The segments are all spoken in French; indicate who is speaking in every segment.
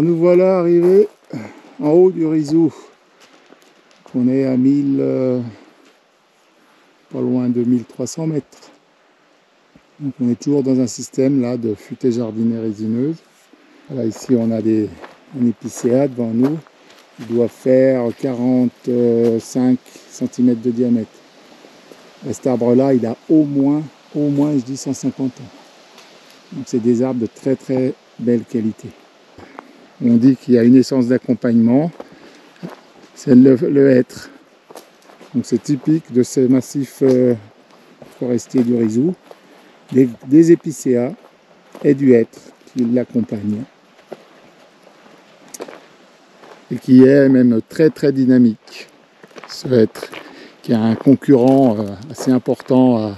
Speaker 1: nous voilà arrivés en haut du Rizou. On est à 1000, pas loin de 1300 mètres. Donc on est toujours dans un système là de futaies jardinées résineuses. Voilà, ici on a un épicéa devant nous. Il doit faire 45 cm de diamètre. Cet arbre-là, il a au moins, je dis 150 ans. Donc c'est des arbres de très très belle qualité. On dit qu'il y a une essence d'accompagnement, c'est le hêtre. Donc c'est typique de ces massifs forestiers du Rizou, des épicéas et du hêtre qui l'accompagnent. Et qui est même très très dynamique, ce hêtre, qui est un concurrent assez important à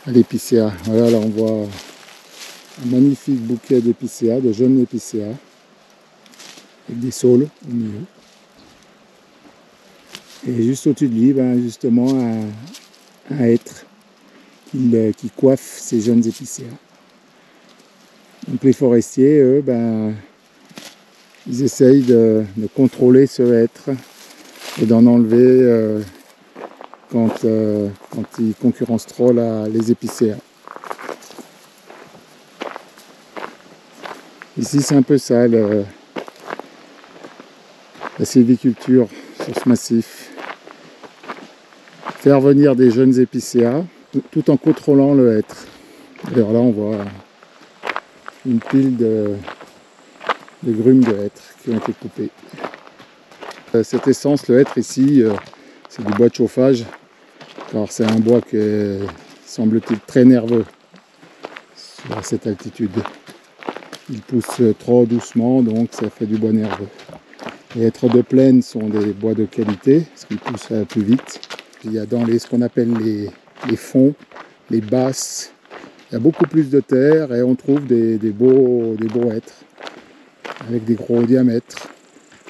Speaker 1: l'épicéa. Voilà, là on voit un magnifique bouquet d'épicéas, de jeunes épicéas, avec des saules au milieu. Et juste au-dessus de lui, justement, un hêtre qui coiffe ces jeunes épicéas. Donc les forestiers, eux, ils essayent de contrôler ce hêtre et d'en enlever quand ils concurrencent trop les épicéas. Ici, c'est un peu ça, la sylviculture sur ce massif. Faire venir des jeunes épicéas tout en contrôlant le hêtre. D'ailleurs là, on voit une pile de grumes de hêtre qui ont été coupées. Cette essence, le hêtre ici, c'est du bois de chauffage, car c'est un bois qui est, semble-t-il, très nerveux à cette altitude. Il pousse trop doucement, donc ça fait du bois nerveux. Les hêtres de plaine sont des bois de qualité, parce qu'ils poussent plus vite. Il y a dans ce qu'on appelle les fonds, les basses, il y a beaucoup plus de terre et on trouve des beaux hêtres avec des gros diamètres,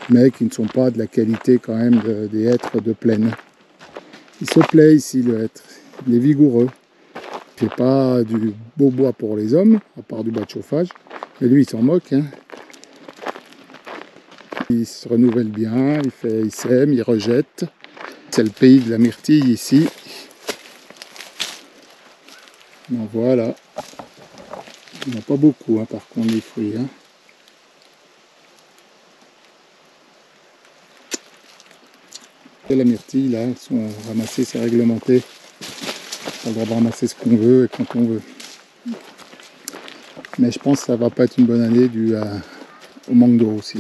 Speaker 1: mais qui ne sont pas de la qualité quand même des hêtres de plaine. Il se plaît ici le hêtre, il est vigoureux. Il ne fait pas du beau bois pour les hommes, à part du bois de chauffage, mais lui il s'en moque. Hein. Il se renouvelle bien, il sème, il rejette. C'est le pays de la myrtille ici. Donc voilà. Il n'y en a pas beaucoup par contre les fruits. Et la myrtille là, elles sont ramassées, c'est réglementé. On a le droit de ramasser ce qu'on veut et quand on veut. Mais je pense que ça va pas être une bonne année dû au manque d'eau aussi.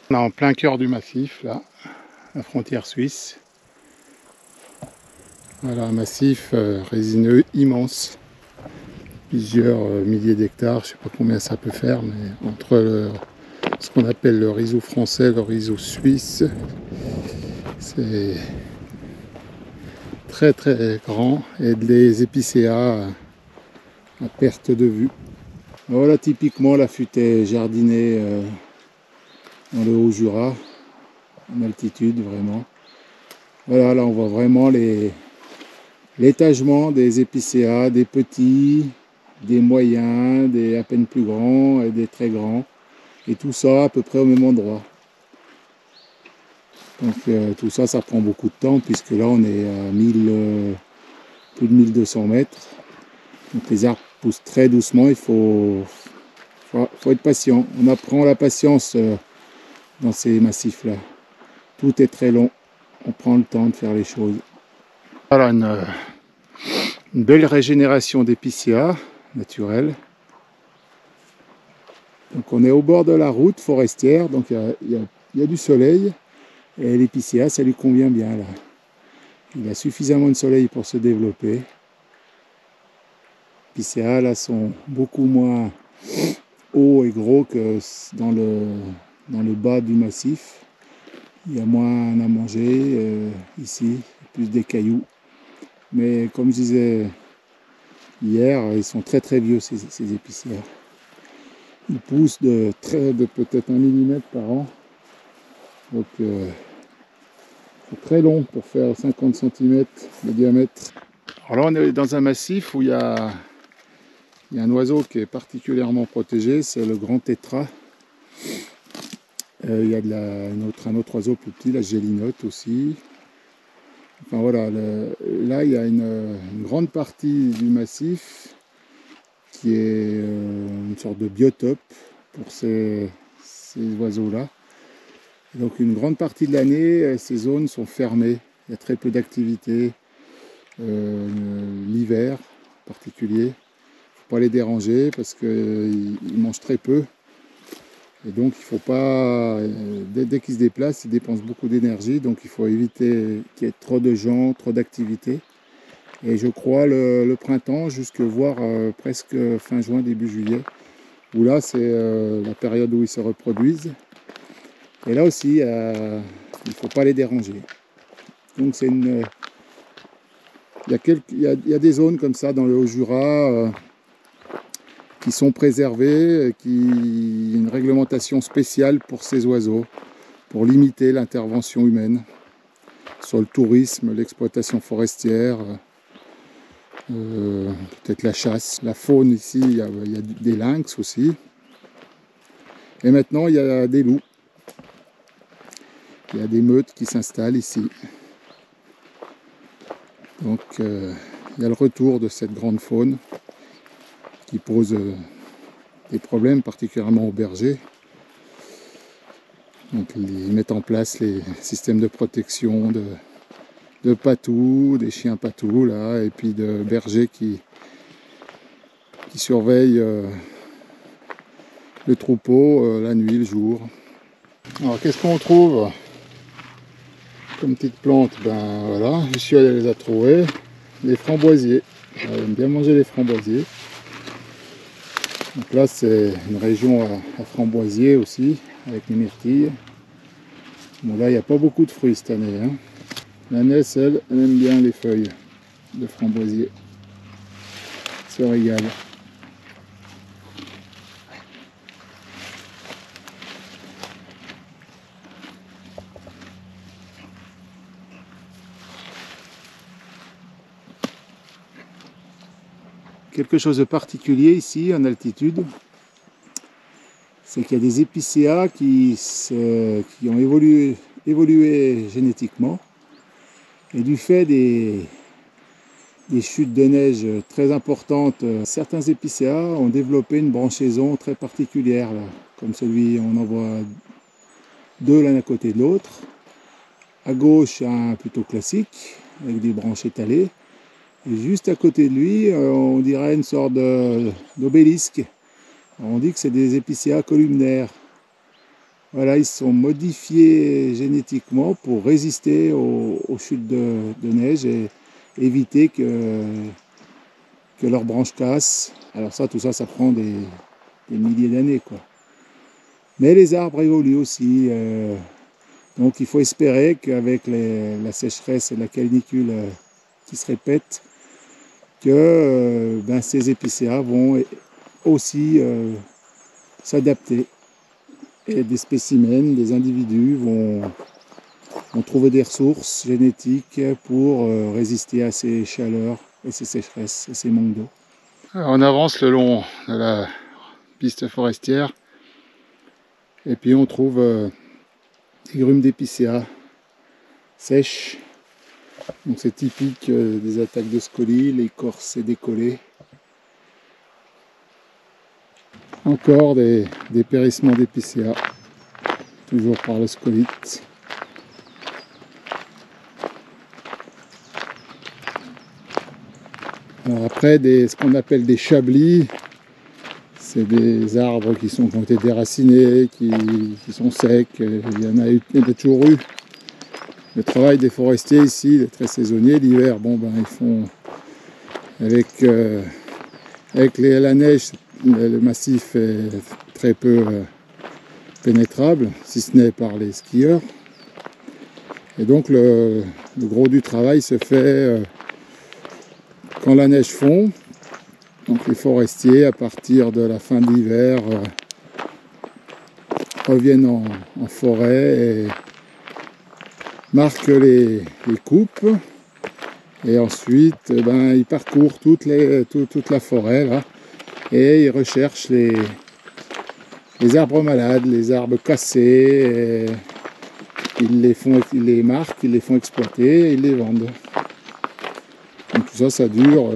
Speaker 1: On est en plein cœur du massif là, la frontière suisse. Voilà un massif résineux immense. Plusieurs milliers d'hectares, je ne sais pas combien ça peut faire, mais entre ce qu'on appelle le Rizou français et le Rizou suisse, c'est très très grand et des épicéas à perte de vue. Voilà typiquement la futaie jardinée dans le Haut-Jura, en altitude vraiment. Voilà, là on voit vraiment l'étagement des épicéas, des petits, des moyens, des à peine plus grands et des très grands. Et tout ça à peu près au même endroit. Donc tout ça, ça prend beaucoup de temps puisque là on est à plus de 1200 mètres. Donc les arbres poussent très doucement, il faut être patient. On apprend la patience dans ces massifs-là. Tout est très long, on prend le temps de faire les choses. Voilà une belle régénération d'épicéas naturelle. Donc on est au bord de la route forestière, donc il y a du soleil et l'épicéa ça lui convient bien là. Il a suffisamment de soleil pour se développer. Les épicéas là sont beaucoup moins hauts et gros que dans le bas du massif. Il y a moins à manger ici, plus des cailloux. Mais comme je disais hier, ils sont très très vieux ces épicéas. Ils poussent de peut-être 1 mm par an. Donc c'est très long pour faire 50 cm de diamètre. Alors là on est dans un massif où il y a un oiseau qui est particulièrement protégé, c'est le grand tétras. Il y a un autre oiseau plus petit, la gélinote aussi. Enfin voilà, là il y a une grande partie du massif qui est une sorte de biotope pour ces oiseaux-là. Donc une grande partie de l'année, ces zones sont fermées. Il y a très peu d'activité. L'hiver en particulier. Il ne faut pas les déranger parce qu'ils mangent très peu. Et donc il ne faut pas, dès qu'ils se déplacent, ils dépensent beaucoup d'énergie. Donc il faut éviter qu'il y ait trop de gens, trop d'activités. Et je crois le printemps, jusque voir presque fin juin, début juillet, où là c'est la période où ils se reproduisent. Et là aussi, il ne faut pas les déranger. Donc c'est une... Il y a des zones comme ça dans le Haut-Jura qui sont préservées, une réglementation spéciale pour ces oiseaux, pour limiter l'intervention humaine sur le tourisme, l'exploitation forestière, peut-être la chasse. La faune ici, il y a des lynx aussi. Et maintenant, il y a des loups. Il y a des meutes qui s'installent ici. Donc il y a le retour de cette grande faune qui pose des problèmes, particulièrement aux bergers. Donc ils mettent en place les systèmes de protection de patous, des chiens patous là, et puis de bergers qui surveillent le troupeau la nuit, le jour. Alors qu'est-ce qu'on trouve comme petite plante? Ben voilà, je suis allé les trouver. Les framboisiers. J'aime bien manger les framboisiers. Donc là c'est une région à framboisiers aussi, avec les myrtilles. Bon là il n'y a pas beaucoup de fruits cette année. Hein. La Ness, elle aime bien les feuilles de framboisier. Se régale. Quelque chose de particulier ici en altitude, c'est qu'il y a des épicéas qui ont évolué génétiquement, et du fait des chutes de neige très importantes, certains épicéas ont développé une branchaison très particulière, là, comme celui, on en voit deux l'un à côté de l'autre. À gauche, un plutôt classique, avec des branches étalées. Et juste à côté de lui, on dirait une sorte d'obélisque. On dit que c'est des épicéas columnaires. Voilà, ils sont modifiés génétiquement pour résister aux chutes de neige et éviter que leurs branches cassent. Alors ça, tout ça, ça prend des milliers d'années, quoi. Mais les arbres évoluent aussi. Donc il faut espérer qu'avec la sécheresse et la canicule qui se répètent, que ces épicéas vont aussi s'adapter. Et des spécimens, des individus vont trouver des ressources génétiques pour résister à ces chaleurs et ces sécheresses et ces manques d'eau. On avance le long de la piste forestière et puis on trouve des grumes d'épicéas sèches. Donc c'est typique des attaques de scolie, l'écorce est décollée. Encore des périssements d'épicéas, toujours par le scolite. Alors après, ce qu'on appelle des chablis, c'est des arbres qui ont été déracinés, qui sont secs. Il y en a toujours eu. Le travail des forestiers ici, il est très saisonnier. L'hiver, ils font avec la neige, le massif est très peu pénétrable, si ce n'est par les skieurs. Et donc le gros du travail se fait quand la neige fond. Donc les forestiers, à partir de la fin de l'hiver, reviennent en forêt et marquent les coupes. Et ensuite, ils parcourent toute la forêt là, et ils recherchent les les arbres malades, les arbres cassés. Ils les marquent, ils les font exploiter et ils les vendent. Donc tout ça, ça dure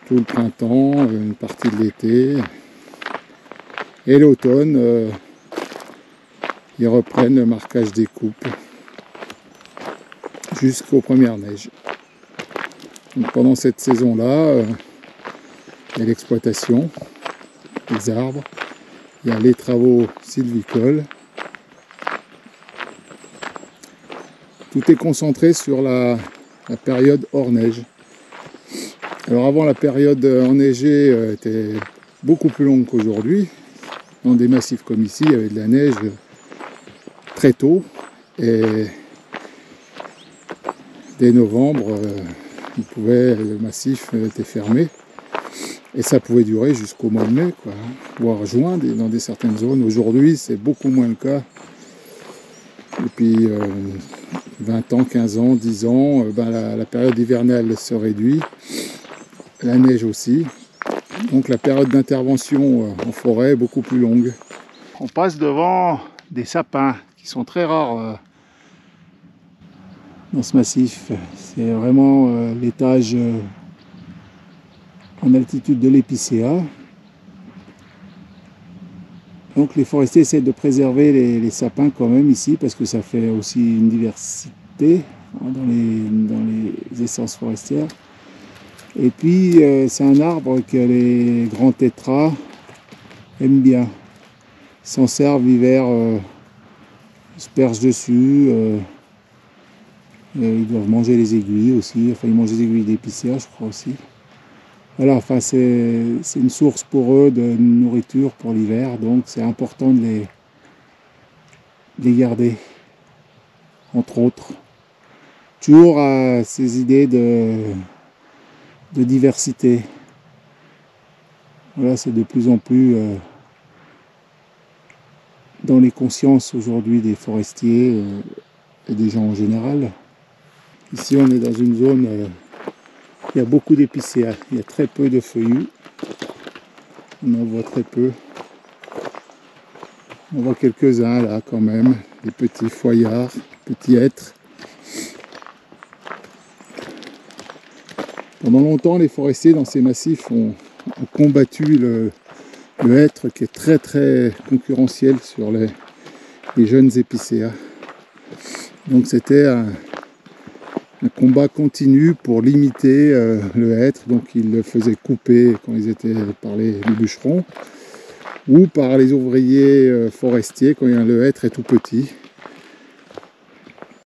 Speaker 1: tout le printemps, une partie de l'été. Et l'automne, ils reprennent le marquage des coupes jusqu'aux premières neiges. Donc pendant cette saison-là, il y a l'exploitation des arbres, il y a les travaux sylvicoles. Tout est concentré sur la période hors neige. Alors avant, la période enneigée était beaucoup plus longue qu'aujourd'hui. Dans des massifs comme ici, il y avait de la neige très tôt. Et dès novembre, le massif était fermé. Et ça pouvait durer jusqu'au mois de mai, quoi, voire juin dans certaines zones. Aujourd'hui, c'est beaucoup moins le cas. Depuis 20 ans, 15 ans, 10 ans, la période hivernale se réduit, la neige aussi. Donc la période d'intervention en forêt est beaucoup plus longue. On passe devant des sapins qui sont très rares dans ce massif. C'est vraiment l'étage en altitude de l'épicéa. Donc les forestiers essaient de préserver les sapins quand même ici, parce que ça fait aussi une diversité dans les essences forestières. Et puis c'est un arbre que les grands tétras aiment bien. Ils s'en servent l'hiver, ils se perchent dessus. Ils doivent manger les aiguilles aussi, enfin ils mangent les aiguilles d'épicéa je crois aussi. Voilà, enfin c'est une source pour eux de nourriture pour l'hiver, donc c'est important de les garder, entre autres. Toujours à ces idées de diversité. Voilà, c'est de plus en plus dans les consciences aujourd'hui des forestiers et des gens en général. Ici on est dans une zone il y a beaucoup d'épicéas, il y a très peu de feuillus, on en voit très peu. On voit quelques-uns là quand même, des petits foillards, petits hêtres. Pendant longtemps, les forestiers dans ces massifs ont combattu le hêtre qui est très très concurrentiel sur les jeunes épicéas. Donc c'était un combat continu pour limiter le hêtre, donc ils le faisaient couper quand ils étaient par les bûcherons ou par les ouvriers forestiers quand le hêtre est tout petit.